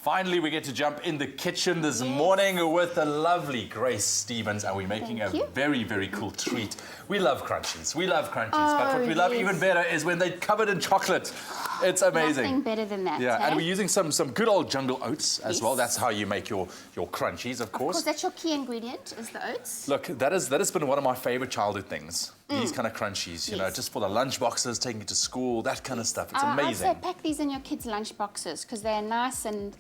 Finally, we get to jump in the kitchen this morning with the lovely Grace Stevens, and we're making a very, very cool treat. We love crunchies. We love crunchies, but what we love even better is when they're covered in chocolate. It's amazing. Nothing better than that. Yeah, eh? and we're using some good old jungle oats as well. That's how you make your crunchies, of course. Of course, that's your key ingredient, is the oats. Look, that has been one of my favorite childhood things. These kind of crunchies, you know, just for the lunch boxes, taking it to school, that kind of stuff. It's amazing. I'd say pack these in your kids' lunch boxes because they're nice and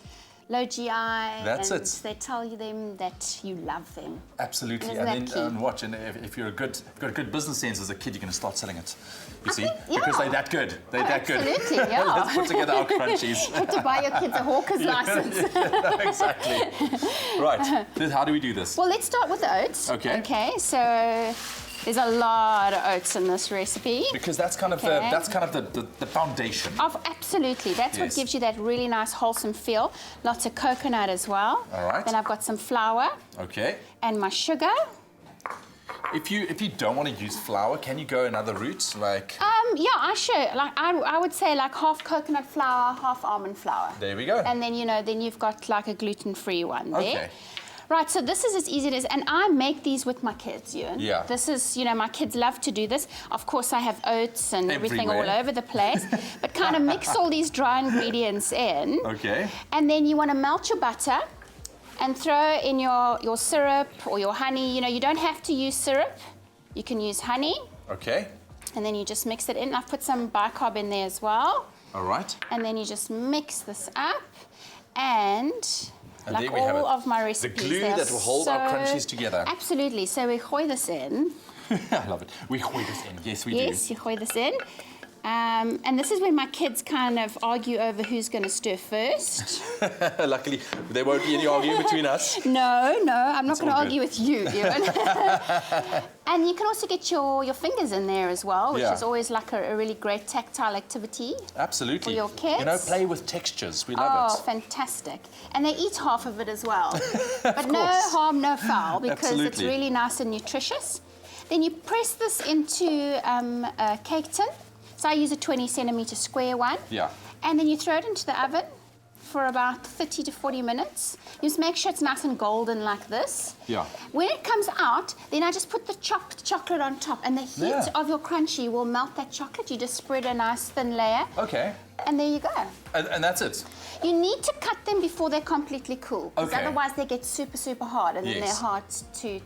low GI. That's and it. They tell you that you love them. Absolutely. Isn't And that then key? watch, and if you've got a good business sense as a kid, you're going to start selling it. You see? yeah. Because they're that good. They're that good. Absolutely, yeah. Let's put together our crunchies. You have to buy your kids a hawker's license. Exactly. Right. How do we do this? Well, let's start with the oats. Okay. Okay, so there's a lot of oats in this recipe. Because that's kind of the foundation. Absolutely. That's what Yes. gives you that really nice wholesome feel. Lots of coconut as well. All right. Then I've got some flour Okay. and my sugar. If you don't want to use flour, can you go another route? Like Yeah, I would say like half coconut flour, half almond flour. there we go. And then, then you've got like a gluten-free one there. Okay. Right, so this is as easy as, and I make these with my kids, Ewan. Yeah. This is, my kids love to do this. Of course, I have oats and everything all Everywhere. over the place, but kind of mix all these dry ingredients in. Okay. And then you want to melt your butter and throw in your syrup or your honey. You don't have to use syrup. You can use honey. Okay. And then you just mix it in. I've put some bicarb in there as well. All right. And then you just mix this up. And like there we have all it. of my The recipes, glue they are that will hold our crunchies together. Absolutely. So we hoy this in. I love it. We hoy this in. Yes, we Yes, do. you hoy this in. And this is when my kids kind of argue over who's going to stir first. Luckily, there won't be any arguing between us. No, I'm not going to all argue with you, Ewan. And you can also get your fingers in there as well, which Yeah. is always like a really great tactile activity. Absolutely. For your kids. Play with textures. We love Oh, it. fantastic. And they eat half of it as well. But no course. harm, no foul, because it's Absolutely. really nice and nutritious. Then you press this into a cake tin. So I use a 20-centimeter square one. Yeah. And then you throw it into the oven for about 30 to 40 minutes. You just make sure it's nice and golden like this. Yeah. When it comes out, then I just put the chopped chocolate on top, and the heat Yeah. of your crunchy will melt that chocolate. You just spread a nice thin layer, Okay. and there you go. And that's it. You need to cut them before they're completely cool, because Okay. otherwise they get super, super hard, and then Yes. they're hard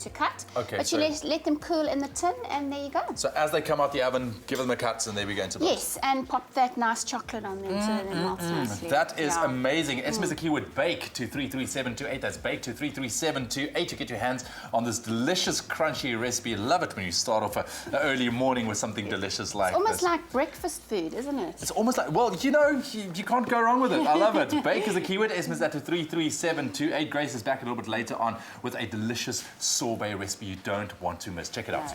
to cut. Okay, But you let them cool in the tin, and there you go. So as they come out the oven, give them a cut, and there we go into build. Yes, and pop that nice chocolate on them so that it melts nicely. That is Yeah. amazing. SMS the keyword bake to 33728. That's bake to 33728 to get your hands on this delicious crunchy recipe. Love it when you start off an early morning with something delicious like Almost this. like breakfast food, isn't it? It's almost like, well, you can't go wrong with it. I love it. Bake is the keyword. SMS that to 33728. Grace is back a little bit later on with a delicious sorbet recipe you don't want to miss. Check it out. No.